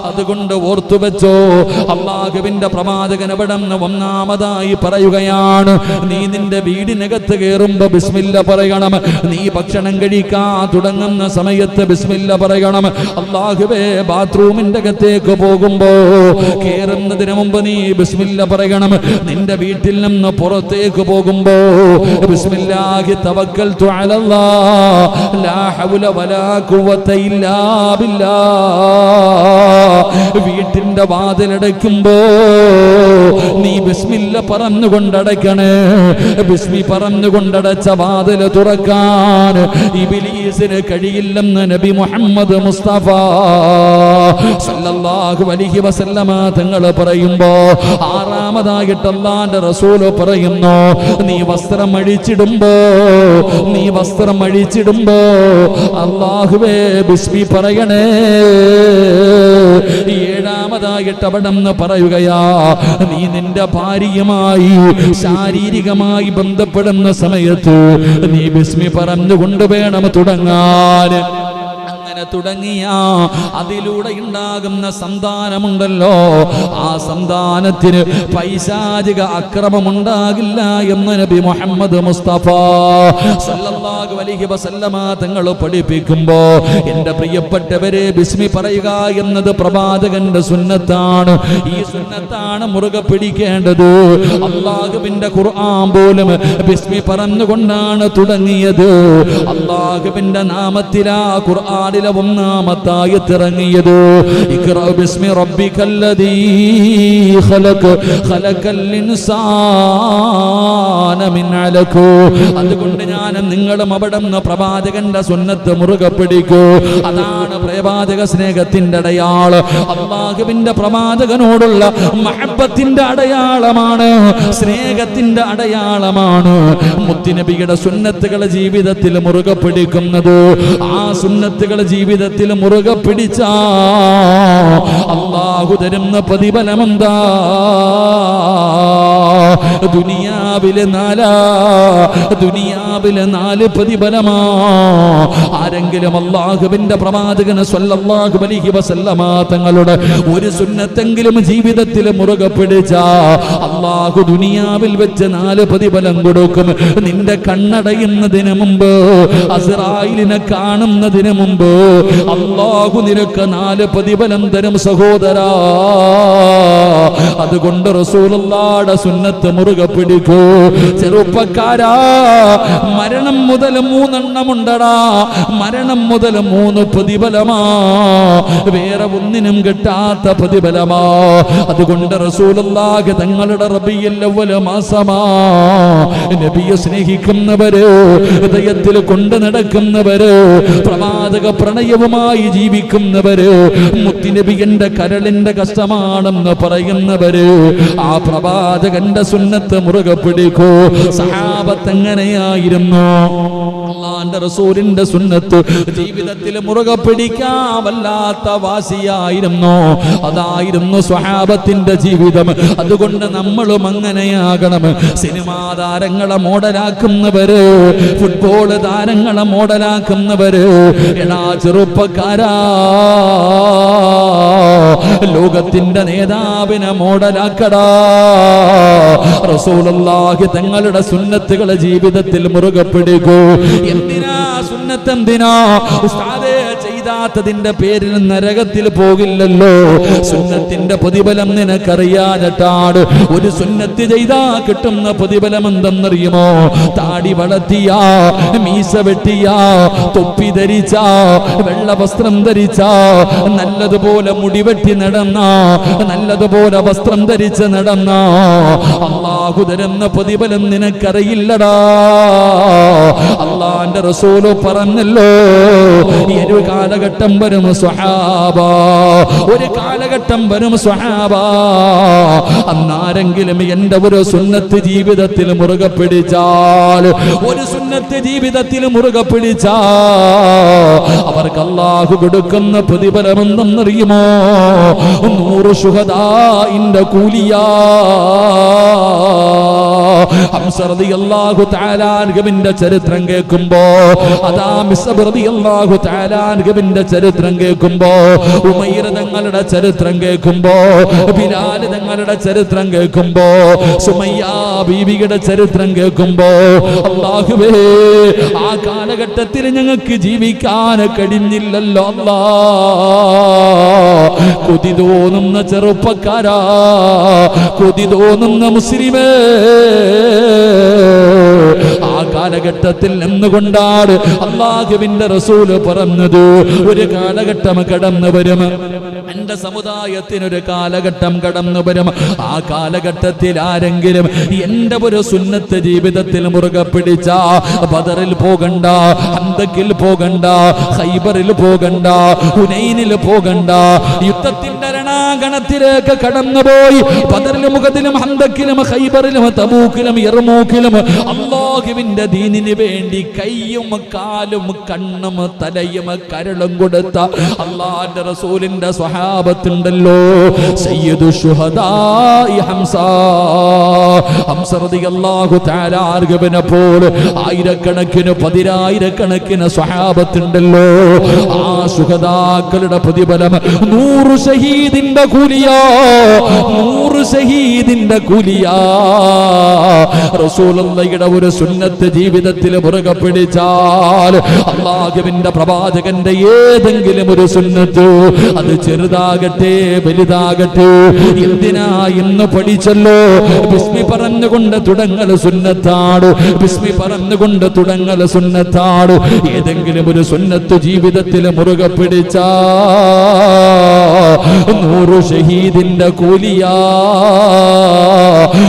അതുകൊണ്ട് ഓർത്തു വെച്ചോ, അല്ലാഹുവിന്റെ പ്രവാചകൻ അവിടുന്ന് ഒന്നാമതായി പറയുകയാണ്, നീ നിന്റെ വീടിനകത്ത് കയറുമ്പോ ബിസ്മില്ല പറയണം. നീ ഭക്ഷണം കഴിക്കാൻ തുടങ്ങുന്ന സമയത്ത് ബിസ്മില്ല പറയണം. അല്ലാഹുവേ, ബാത്റൂമിന്റെ അകത്തേക്ക് പോകുമ്പോ കയറുന്നതിന് മുമ്പ് നീ ബിസ്മില്ല പറയണം. നിന്റെ വീട്ടിൽ നിന്ന് പുറത്തേക്ക് പോകുമ്പോ ബിസ്മില്ലാഹി തവക്കൽതു അലല്ലാഹ് ലാ ഹൗല വലാ ഖുവത ഇല്ലാ ബില്ലാഹ്. വീട്ടിന്റെ വാതിലടയ്ക്കുമ്പോ നീ ബിസ്മില്ല പറഞ്ഞുകൊണ്ടടയ്ക്കണേ. ബിസ്മി പറഞ്ഞുകൊണ്ടടച്ച വാതിൽ തുറക്കാൻ ഇബ്ലീസിന് കഴിയില്ലെന്ന് നബി മുഹമ്മദ് മുസ്തഫ സല്ലല്ലാഹു അലൈഹി വസല്ലമ തങ്ങൾ പറയുമ്പോ, ആറാമതായിട്ട് അല്ലാഹുവിന്റെ റസൂൽ പറയുന്നു, നീ വസ്ത്രം അഴിച്ചിടുമ്പോ അല്ലാഹുവേ ബിസ്മി പറയണേ. ഏഴാമതായിട്ട് അവിടുന്ന് പറയുകയാ, നീ നിന്റെ ഭാര്യയുമായി ശാരീരികമായി ബന്ധപ്പെടുന്ന സമയത്ത് നീ ബിസ്മി പറഞ്ഞുകൊണ്ട് വേണം തുടങ്ങാൻ. അങ്ങനെ തുടങ്ങിയ അതിലൂടെ ഉണ്ടാകുന്ന സന്താനമുണ്ടല്ലോ, ആ സന്താനത്തിന് പൈശാചിക അക്രമമുണ്ടാകില്ല എന്ന് നബി മുഹമ്മദ് മുസ്തഫ സല്ലല്ലാഹു അലൈഹി വസല്ലമ തങ്ങൾ പഠിപ്പിക്കുമ്പോ, എൻ്റെ പ്രിയപ്പെട്ടവരെ, ബിസ്മി പറയുക എന്നത് പ്രവാചകന്റെ സുന്നത്താണ്. ഈ സുന്നത്താണ് മുറുകെ പിടിക്കേണ്ടത്. അല്ലാഹുവിന്റെ ഖുർആൻ പോലും ബിസ്മി പറഞ്ഞുകൊണ്ടാണ് തുടങ്ങിയത്. അല്ലാഹുവിന്റെ നാമത്തിലാ ഖുർആനിലെ ഒന്നാമത്തായത് ഇറങ്ങിയത്. ഇഖ്റ ബിസ്മി റബ്ബിക്കല്ലദീ ഖലഖ് ഖലഖൽ ഇൻസാന മിൻ അലഖ്. അതുകൊണ്ട് ഞാൻ നിങ്ങളും അവിടുന്ന് പ്രവാചകന്റെ സുന്നത്ത് മുറുകെ പിടിക്കൂ. അതാണ് പ്രവാചക സ്നേഹത്തിന്റെ അടയാളം. അല്ലാഹുവിന്റെ പ്രവാചകനോടുള്ള മഹബ്ബത്തിന്റെ അടയാളമാണ്, സ്നേഹത്തിന്റെ അടയാളമാണ് മുത്തുനബിയുടെ സുന്നത്തുകൾ ജീവിതത്തിൽ മുറുകെ പിടിക്കുന്നത്. ആ സുന്നത്തുകൾ ജീവിതത്തിൽ മുറുകെ പിടിച്ച അല്ലാഹു തരുന്ന പ്രതിഫലമെന്താ? ദുനിയാവിലെ നാല് പ്രതിഫലമാ. ആരെങ്കിലും അല്ലാഹുവിന്റെ പ്രവാചകൻ സ്വല്ലല്ലാഹു അലൈഹി വസല്ലമ തങ്ങളുടെ ഒരു സുന്നത്തെങ്കിലും ജീവിതത്തിൽ മുറുകെ പിടിച്ച അല്ലാഹു ദുനിയാവിൽ വെച്ച് 4 പ്രതിഫലം കൊടുക്കും. നിന്റെ കണ്ണടയുന്നതിന് മുമ്പ്, അസ്റായിലിനെ കാണുന്നതിന് മുമ്പ് അല്ലാഹു നിനക്ക് 4 പ്രതിഫലം തരും സഹോദരാ. അതുകൊണ്ട് റസൂലുള്ളാഹിയുടെ സുന്നത്ത് മുറുകെ പിടിക്കൂ ചെറുപ്പക്കാരാ. മരണം മുതൽ 3 എണ്ണമുണ്ടടാ. മരണം മുതൽ 3 പ്രതിഫലമാ. വേറെ ഒന്നിനും കിട്ടാത്ത പ്രതിഫലമാ. അതുകൊണ്ട് റസൂലുള്ളാഹി തങ്ങളുടെ റബീഉൽ അവ്വൽ മാസമാ. നബിയെ സ്നേഹിക്കുന്നവര്, ഹൃദയത്തിൽ കൊണ്ടു നടക്കുന്നവര്, പ്രവാചക പ്രണയവുമായി ജീവിക്കുന്നവര്, മുത്തുനബിയുടെ കരളിന്റെ കഷ്ടമാണെന്ന് പറയുന്നവര് ആ പ്രവാചകന്റെ സുന്നത്ത് മുറുകെ പിടിക്കൂ. സഹാബത്ത് എങ്ങനെയായിരുന്നു? അല്ലാഹുവിന്റെ റസൂലിന്റെ സുന്നത്ത് ജീവിതത്തിൽ മുറുകെ പിടിക്കാൻ വല്ലാത്ത വാശിയായിരുന്നു. അതായിരുന്നു സ്വഹാബത്തിന്റെ ജീവിതം. അതുകൊണ്ട് നമ്മളും അങ്ങനെയാകണം. സിനിമാ താരങ്ങളെ മോഡലാക്കുന്നവര്, ഫുട്ബോൾ താരങ്ങളെ മോഡലാക്കുന്നവര്, എടാ ചെറുപ്പക്കാരാ, ലോകത്തിന്റെ നേതാവിനെ മോഡലാക്കടാ. റസൂലുള്ളാഹി തങ്ങളുടെ സുന്നത്തുകളെ ജീവിതത്തിൽ മുറുകെ പിടിക്കൂ. എന്തിനാ സുന്നത്ത്? എന്തിനാ ഉസ്താദേ? ചെയ്താത്തതിന്റെ പേരിൽ നരകത്തിൽ പോകില്ലല്ലോ. സുന്നത്തിന്റെ പ്രതിഫലം നിനക്കറിയാഞ്ഞിട്ടാണ്. ഒരു സുന്നത്ത് ചെയ്താ കിട്ടുന്ന പ്രതിഫലം എന്തെന്നറിയുമോ? താടി വളർത്തിയ, മീശ വെട്ടിയ, തൊപ്പി ധരിച്ച, വെള്ള വസ്ത്രം ധരിച്ച, നല്ലതുപോലെ മുടിവെട്ടി നടന്ന, നല്ലതുപോലെ വസ്ത്രം ധരിച്ച് നടന്ന അല്ലാഹു തരുന്ന പ്രതിഫലം നിനക്കറിയില്ലടാ. അല്ലാഹുവിന്റെ റസൂല് പറഞ്ഞല്ലോ, ഒരു കാലഘട്ടം വരും സ്വഹാബ, ഒരു കാലഘട്ടം വരും സ്വഹാബ, അന്നാരെങ്കിലും എന്റെ ഒരു സുന്നത്ത് ജീവിതത്തിൽ മുറുകെ പിടിച്ചാൽ, ഒരു സുന്നത്ത് ജീവിതത്തിൽ മുറുകെ പിടിച്ചാൽ അവർക്ക് അല്ലാഹു കൊടുക്കുന്ന പ്രതിഫലം എന്തെന്നറിയുമോ? 100 ശുഹദാഇന്റെ കൂലിയാ. ഹംസ റളിയല്ലാഹു തആല അൻഹുവിന്റെ ചരിത്രം കേൾക്കുമ്പോ, അതാ മിസ്അബ് റളിയല്ലാഹു തആല അൻഹുവിന്റെ ചരിത്രം കേൾക്കുമ്പോ, ഉമൈർ തങ്ങളുടെ ചരിത്രം കേൾക്കുമ്പോ, ബിലാൽ തങ്ങളുടെ ചരിത്രം കേൾക്കുമ്പോ, സുമയ്യ ബീവിയുടെ ചരിത്രം കേൾക്കുമ്പോ, അല്ലാഹുവേ ആ കാലഘട്ടത്തിൽ ഞങ്ങൾക്ക് ജീവിക്കാൻ കഴിഞ്ഞില്ലല്ലോ അല്ലാ. കൊതി തോന്നുന്ന ചെറുപ്പക്കാരാ, കൊതി തോന്നുന്ന മുസ്ലിമേ, ആ കാലഘട്ടത്തിൽ നിന്നുകൊണ്ടാണ് അല്ലാഹുവിന്റെ റസൂല് പറഞ്ഞത്, ഒരു കാലഘട്ടം കടന്നു വരും, എന്റെ സമുദായത്തിനൊരു കാലഘട്ടം കടന്നു വരും. ആ കാലഘട്ടത്തിൽ ആരെങ്കിലും എന്റെ ഒരു സുന്നത്ത് ജീവിതത്തിൽ മുറുകെ പിടിച്ച ബദറിൽ പോകണ്ട, ഹന്തക്കിൽ പോകണ്ട, ഖൈബറിൽ പോകണ്ട, ഹുനൈനിൽ പോകണ്ട, യുദ്ധത്തിന്റെ രണാങ്കണത്തിലേക്ക് കടന്നുപോയി ബദറിലും മുഖത്തിലും ഹന്തക്കിലും ഖൈബറിലും തബൂക്കിലും യർമൂക്കിലും അല്ലാഹുവിന്റെ ദീനിന് വേണ്ടി കൈയും കാലും കണ്ണും തലയും കരളും കൊടുത്ത അല്ലാഹുവിന്റെ റസൂലിന്റെ സ്വഹാബത്തുണ്ടല്ലോ. സയ്യിദു ശുഹദാഇ ഹംസ, ഹംസ റളിയല്ലാഹു തആല അൻഹുവിനെ പോലെ ആയിരക്കണക്കിന് പതിനായിരക്കണക്കിന് സ്വഹാബത്തുണ്ടല്ലോ. ആ ശുഹദാക്കളുടെ പ്രതിഫലം 100 ഷഹീദിന്റെ കൂലിയാ, 100 ഷഹീദിന്റെ കൂലിയാ. റസൂലുള്ളാഹിയുടെ ഒരു സുന്നത്ത് ജീവിതത്തിൽ മുറുകെ പിടിച്ചാൽ അല്ലാഹുവിന്റെ പ്രവാചകന്റെ ഏതെങ്കിലും ഒരു സുന്നത്ത്, അത് ചെറുതാകട്ടെ വലുതാകട്ടെ, എന്തിനാ ഇന്ന് പഠിച്ചല്ലോ, ബിസ്മി പറഞ്ഞുകൊണ്ട് തുടങ്ങൽ സുന്നത്താണ്, ബിസ്മി പറഞ്ഞുകൊണ്ട് തുടങ്ങൽ സുന്നത്താണ്. ഏതെങ്കിലും ഒരു സുന്നത്ത് ജീവിതത്തിൽ മുറുകെ പിടിച്ചാ 100 ഷഹീദിന്റെ കൂലിയാ,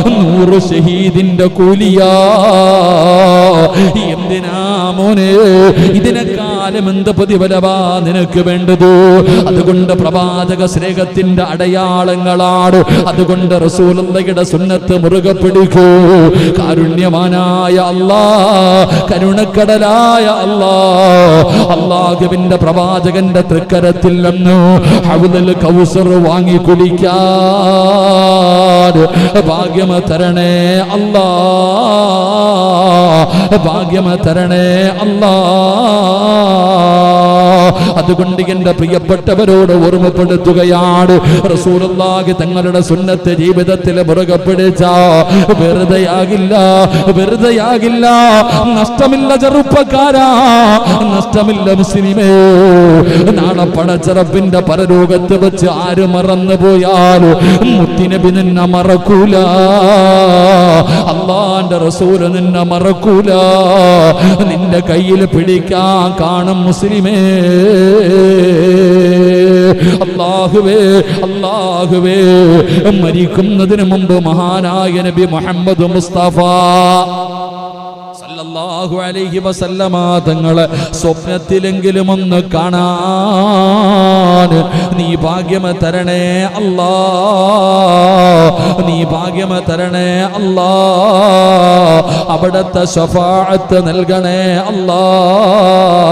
100 ഷഹീദിന്റെ കൂലിയാ. എന്തിനാ മോനെ? ഇതിനേക്കാൾ ചെയ്താലും എന്ത് പ്രതിഫലമാ നിനക്ക് വേണ്ടത്? അതുകൊണ്ട് പ്രവാചക സ്നേഹത്തിന്റെ അടയാളങ്ങളാണ്. അതുകൊണ്ട് റസൂലുള്ളാഹിയുടെ സുന്നത്ത് മുറുകെ പിടിക്കൂ. കാരുണ്യവാനായ അല്ലാഹ്, കരുണക്കടലായ അല്ലാഹ്, അല്ലാഹുവിന്റെ പ്രവാചകന്റെ തൃക്കരത്തിൽ നിന്ന് ഹൗദുൽ കൗസർ വാങ്ങി കുടിക്കാൻ ഭാഗ്യം തരണേ അല്ലാഹ്, ഭാഗ്യം തരണേ അല്ലാഹ്. അതുകൊണ്ട് എന്റെ പ്രിയപ്പെട്ടവരോട് ഓർമ്മപ്പെടുത്തുകയാണ്, റസൂലുള്ളാഹി തങ്ങളുടെ സുന്നത്ത് ജീവിതത്തിൽ മുറുകെ പിടിച്ച വെറുതെയാകില്ല, വെറുതെയാകില്ല. നഷ്ടമില്ല ചെറുപ്പക്കാരാ, നഷ്ടമില്ല മുസ്ലിമേ. നാളെ പടച്ചറപ്പിന്റെ പരലോകത്ത് വെച്ച് ആര് മറന്നു പോയാലും മുത്തിനബി നിന്നെ മറക്കൂല, അല്ലാഹുവിന്റെ റസൂൽ നിന്നെ മറക്കൂല. നിന്റെ കയ്യിൽ പിടിക്കാൻ കാണും മുസ്ലിമേ. അല്ലാഹുവേ, അല്ലാഹുവേ, മരിക്കുന്നതിന് മുമ്പ് മഹാനായ നബി മുഹമ്മദ് മുസ്തഫ സല്ലല്ലാഹു അലൈഹി വസല്ലമ തങ്ങളെ സ്വപ്നത്തിലെങ്കിലും ഒന്ന് കാണാൻ നീ ഭാഗ്യം തരണേ അല്ലാഹ്, നീ ഭാഗ്യം തരണേ അല്ലാഹ്. അവിടുത്തെ ശഫാഅത്ത് നൽകണേ അല്ലാഹ്.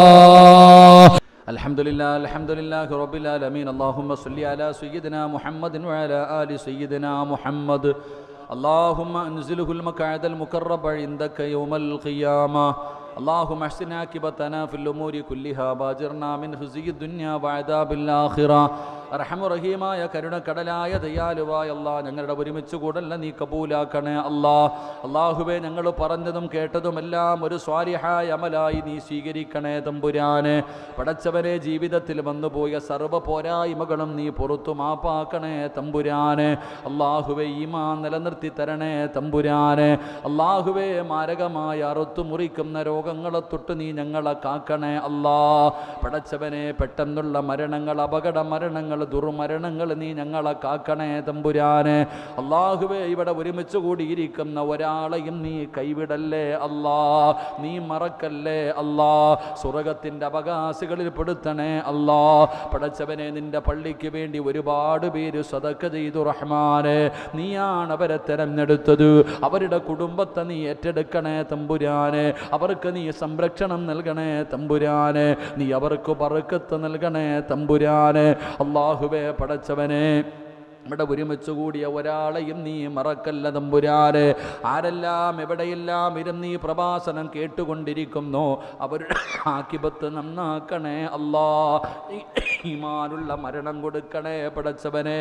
അൽഹംദുലില്ലാഹ്, അൽഹംദുലില്ലാഹി റബ്ബിൽ ആലമീൻ. അല്ലാഹുമ്മ സ്വല്ലി അലാ സയ്യിദിനാ മുഹമ്മദിൻ വഅലാ ആലി സയ്യിദിനാ മുഹമ്മദ്. اللهم انزله المقعد المقرب عندك يوم القيامة. اللهم احسن عاقبتنا في الأمور كلها واجرنا من خزي الدنيا وعذاب الآخرة. റഹീമായ കരുണക്കടലായ ദയാലുവായ അല്ലാഹ്, ഞങ്ങളുടെ ഒരുമിച്ച് കൂടല്ല നീ കബൂലാക്കണേ അല്ലാഹ്. അല്ലാഹുവേ, ഞങ്ങൾ പറഞ്ഞതും കേട്ടതുമെല്ലാം ഒരു സ്വാലിഹായ അമലായി നീ സ്വീകരിക്കണേ തമ്പുരാനെ. പടച്ചവരെ, ജീവിതത്തിൽ വന്നുപോയ സർവ്വ പോരായ്മകളും നീ പുറത്തു മാപ്പാക്കണേ തമ്പുരാനെ. അല്ലാഹുവേ, ഈമാൻ നിലനിർത്തി തരണേ തമ്പുരാനെ. അല്ലാഹുവേ, മാരകമായ അറുത്തു മുറിക്കുന്ന രോഗങ്ങളെ തൊട്ട് നീ ഞങ്ങളെ കാക്കണേ അല്ലാഹ്. പടച്ചവനെ, പെട്ടെന്നുള്ള മരണങ്ങൾ, അപകട മരണങ്ങൾ, ദുർമരണങ്ങൾ നീ ഞങ്ങളെ കാക്കണേ തമ്പുരാനെ. അല്ലാഹുവേ, ഇവിടെ ഒരുമിച്ച് കൂടിയിരിക്കുന്ന ഒരാളെയും നീ കൈവിടല്ലേ അല്ലാഹ്, നീ മറക്കല്ലേ അല്ലാഹ്. സ്വർഗ്ഗത്തിന്റെ അവകാശികളിൽ പെടുത്തണേ അല്ലാഹ്. പടച്ചവനെ, നിന്റെ പള്ളിക്ക് വേണ്ടി ഒരുപാട് പേര് സദഖ ചെയ്തു റഹ്മാനെ. നീയാണ് അവരെ തെരഞ്ഞെടുത്തത്. അവരുടെ കുടുംബത്തെ നീ ഏറ്റെടുക്കണേ തമ്പുരാനെ. അവർക്ക് നീ സംരക്ഷണം നൽകണേ തമ്പുരാനെ. നീ അവർക്ക് ബർക്കത്ത് നൽകണേ തമ്പുരാനെ. അല്ലാഹുവേ, പടച്ചവനെ, ഇവിടെ ഒരുമിച്ച് കൂടിയ ഒരാളെയും നീ മറക്കല്ല തമ്പുരാനെ. ആരെല്ലാം എവിടെയെല്ലാം ഇരുന്ന് ഈ പ്രഭാഷണം കേട്ടുകൊണ്ടിരിക്കുന്നു അവരുടെ ആക്കിബത്ത് നന്നാക്കണേ അല്ലാഹ്. ഈമാനുള്ള മരണം കൊടുക്കണേ പടച്ചവനെ.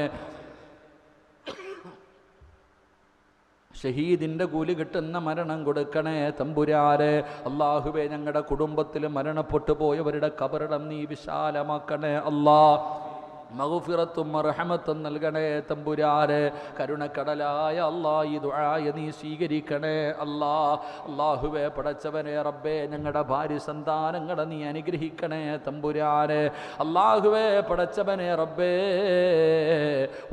ഷഹീദിൻ്റെ കൂലി കിട്ടുന്ന മരണം കൊടുക്കണേ തമ്പുരാനെ. അല്ലാഹുവേ, ഞങ്ങളുടെ കുടുംബത്തിൽ മരണപ്പെട്ടു പോയവരുടെ ഖബറിടം നീ വിശാലമാക്കണേ അല്ലാഹ്. മഗ്ഫിറത്തും റഹ്മത്തും നൽകണേ തമ്പുരാനെ. കരുണക്കടലായ അല്ലാഹ്, ഈ ദുആയ നീ സ്വീകരിക്കണേ അല്ലാഹ്. അല്ലാഹുവേ, പടച്ചവനെ, റബ്ബേ, ഞങ്ങളുടെ ഭാര്യ സന്താനങ്ങളെ നീ അനുഗ്രഹിക്കണേ തമ്പുരാനെ. അല്ലാഹുവേ, പടച്ചവനെ, റബ്ബേ,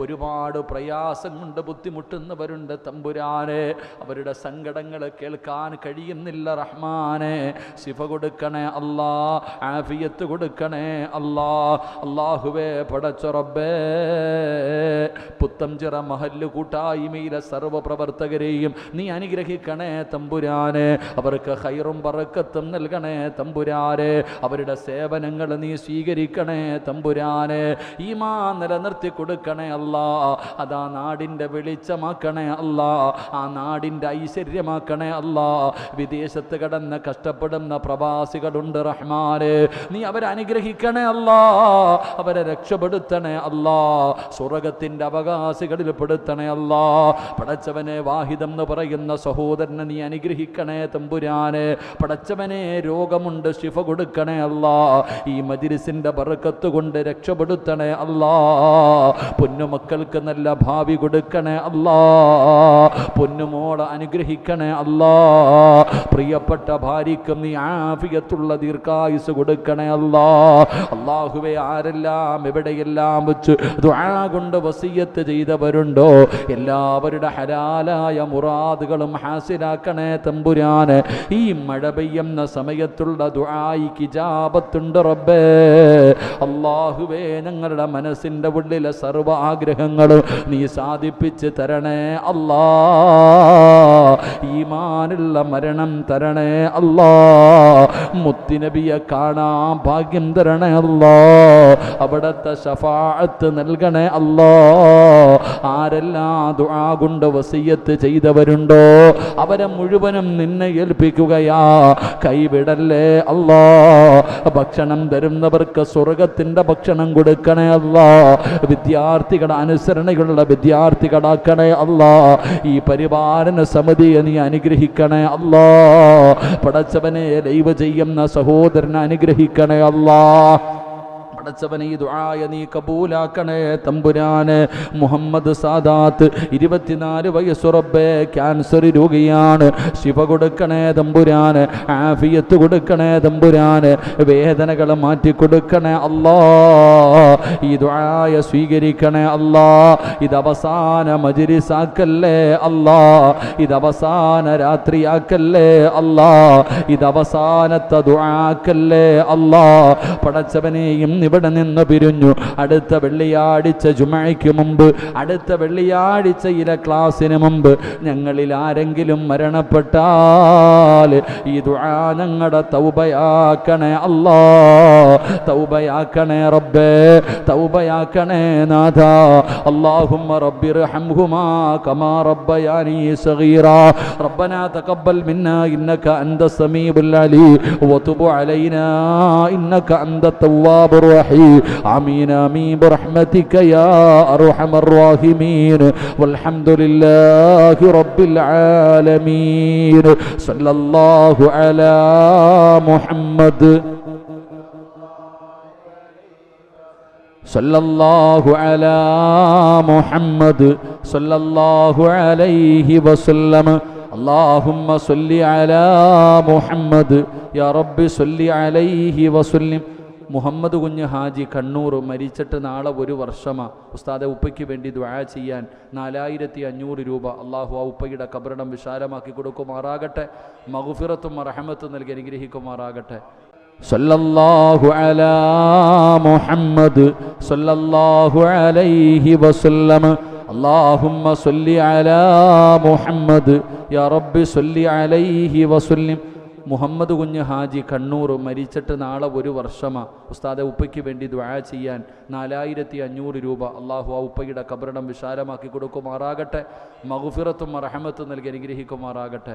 ഒരുപാട് പ്രയാസം കൊണ്ട് ബുദ്ധിമുട്ടുന്നവരുണ്ട് തമ്പുരാനെ. അവരുടെ സങ്കടങ്ങൾ കേൾക്കാൻ കഴിയുന്നില്ല റഹ്മാനെ. ശിഫ കൊടുക്കണേ അല്ലാഹ്, ആഫിയത്ത് കൊടുക്കണേ അല്ലാഹ്. അല്ലാഹുവേ, പടച്ചറബ്ബേ, പുത്തംചിറ മഹല്ല് കൂട്ടായ്മയിലെ സർവ്വ പ്രവർത്തകരെയും നീ അനുഗ്രഹിക്കണേ തമ്പുരാനെ. അവർക്ക് ഖൈറും ബറക്കത്തും നൽകണേ തമ്പുരാനെ. അവരുടെ സേവനങ്ങൾ നീ സ്വീകരിക്കണേ തമ്പുരാനെ. ഈമാൻ നിലനിർത്തി കൊടുക്കണേ അല്ലാഹ്. അതാ നാടിൻ്റെ വെളിച്ചമാക്കണേ അല്ലാഹ്. ആ നാടിൻ്റെ ഐശ്വര്യമാക്കണേ അല്ലാഹ്. വിദേശത്ത് കടന്ന് കഷ്ടപ്പെടുന്ന പ്രവാസികളുണ്ട് റഹ്മാനെ. നീ അവരെ അനുഗ്രഹിക്കണേ അല്ലാഹ്. അവരെ രക്ഷപ്പെടുത്തണേ അല്ലാഹ്. സ്വർഗ്ഗത്തിന്റെ അവകാശികളിൽ പെടുത്തണേ അല്ലാഹ്. പടച്ചവനെ, വാഹിദം എന്ന് പറയുന്ന സഹോദരനെ നീ അനുഗ്രഹിക്കണേ തമ്പുരാനെ. പടച്ചവനെ, രോഗമുണ്ട്, ശിഫ കൊടുക്കണേ അല്ലാഹ്. ഈ മജ്‌ലിസിന്റെ ബർക്കത്ത് കൊണ്ട് രക്ഷപ്പെടുത്തണേ അല്ലാഹ്. പൊന്നുമക്കൾക്ക് നല്ല ഭാവി കൊടുക്കണേ അല്ലാഹ്. പൊന്നുമോളെ അനുഗ്രഹിക്കണേ അല്ലാഹ്. പ്രിയപ്പെട്ട ഭാര്യയ്ക്കും നീ ആഫിയത്തുള്ള ദീർഘായുസ് കൊടുക്കണേ അല്ലാഹ്. അല്ലാഹുവേ, ആരെല്ലാം എവിടെയെല്ലാം എല്ലാം വെച്ച് ദുആ കൊണ്ട് വസിയത്ത് ചെയ്തവരുണ്ടോ എല്ലാവരുടെ ഹലാലായ മുറാദുകളും ഹാസിലാക്കണേ തമ്പുരാനെ. ഈ മഴ പെയ്യുന്ന സമയത്തുള്ള ദുആയിക്ക് ഇജാബത്തുണ്ട് റബ്ബേ. അല്ലാഹുവേ ഞങ്ങളുടെ മനസ്സിൻ്റെ ഉള്ളിലെ സർവ്വ ആഗ്രഹങ്ങളും നീ സാധിപ്പിച്ച് തരണേ അല്ലാ. ഈമാനുള്ള മരണം തരണേ അല്ലാ. മുത്തുനബിയെ കാണാൻ ഭാഗ്യം തരണേ അല്ലാ. അവിടത്തെ ശഫാഅത്ത് നൽകണേ അല്ലാ. ആരെല്ലാം ദുആ കൊണ്ട് വസിയത്ത് ചെയ്തവരുണ്ടോ അവരെ മുഴുവനും നിന്നെ ഏൽപ്പിക്കുകയാ. കൈവിടല്ലേ അല്ലാ. ഭക്ഷണം തരുന്നവർക്ക് സ്വർഗത്തിന്റെ ഭക്ഷണം കൊടുക്കണേ അല്ലാ. വിദ്യാർത്ഥികളുടെ അനുസരണയുള്ള വിദ്യാർത്ഥികളാക്കണേ അല്ലാ. ഈ പരിപാലന സമിതിയെ നീ അനുഗ്രഹിക്കണേ അല്ലാ. പടച്ചവനെ ലൈവ് ചെയ്യുന്ന സഹോദരനെ അനുഗ്രഹിക്കണേ അല്ലാ. പടച്ചവനെ ഈ ദുആയ നീ കബൂലാക്കണേ തമ്പുരാനെ. മുഹമ്മദ് സാദാത്ത് 24 വയസ്സ് റബ്ബേ ക്യാൻസർ രോഗിയാണ്. ശിവ കൊടുക്കണേ തമ്പുരാനെ. ആഫിയത്ത് കൊടുക്കണേ തമ്പുരാനെ. വേദനകൾ മാറ്റി കൊടുക്കണേ അല്ലാ. ഈ ദുആയ സ്വീകരിക്കണേ അല്ലാ. ഇത് അവസാന മജ്‌ലിസാക്കല്ലേ അല്ലാ. ഇത് അവസാന രാത്രിയാക്കല്ലേ അല്ലാ. ഇത് അവസാനത്തെ ദുആക്കല്ലേ അല്ലാ. പടച്ചവനെയും ഇവിടെ നിന്ന് പിരിഞ്ഞു അടുത്ത വെള്ളിയാഴ്ച ജുമഅയ്ക്ക് മുമ്പ് അടുത്ത വെള്ളിയാഴ്ചയിലെ ക്ലാസ്സിന് മുമ്പ് ഞങ്ങളിൽ ആരെങ്കിലും മരണപ്പെട്ടാൽ ഈ ദുആ ഞങ്ങളുടെ തൗബയാക്കണേ അല്ലാ. തൗബയാക്കണേ റബ്ബേ. തൗബയാക്കണേ നാഥാ. അല്ലാഹുമ്മ റബ്ബിർഹംഹുമാ കമാ റബ്ബയാനി സഗീറാ. റബ്ബനാ തഖബ്ബൽ മിന്നാ ഇന്നക അൻത സമീഉൽ അലീം വതുബ് അലൈനാ ഇന്നക അൻത തവ്വാബുർ റഹീം. آمين آمين برحمتك يا أرحم الراحمين والحمد لله رب العالمين. صلى الله على محمد صلى الله على محمد صلى الله عليه وسلم. اللهم صل على محمد يا رب صل عليه وسلم. മുഹമ്മദ് കുഞ്ഞ് ഹാജി കണ്ണൂർ മരിച്ചിട്ട് നാളെ 1 വർഷമാണ്. ഉസ്താദെ ഉപ്പയ്ക്ക് വേണ്ടി ദുആ ചെയ്യാൻ 4500 രൂപ. അള്ളാഹു ആ ഉപ്പയുടെ ഖബറിടം വിശാലമാക്കി കൊടുക്കുമാറാകട്ടെ. മഗ്ഫിറത്തും റഹ്മത്തും നൽകി അനുഗ്രഹിക്കുമാറാകട്ടെ. സല്ലല്ലാഹു അലാ മുഹമ്മദ് സല്ലല്ലാഹു അലൈഹി വസല്ലം. അല്ലാഹുമ്മ സല്ലി അലാ മുഹമ്മദ് യാ റബ്ബി സല്ലി അലൈഹി വസല്ലം. മുഹമ്മദ് കുഞ്ഞ് ഹാജി കണ്ണൂർ മരിച്ചിട്ട് നാളെ 1 വർഷമാണ്. ഉസ്താദെ ഉപ്പയ്ക്ക് വേണ്ടി ദുആ ചെയ്യാൻ 4500 രൂപ. അള്ളാഹു ആ ഉപ്പയുടെ ഖബറിടം വിശാലമാക്കി കൊടുക്കുമാറാകട്ടെ. മഗ്ഫിറത്തും റഹ്മത്തും നൽകി അനുഗ്രഹിക്കുമാറാകട്ടെ.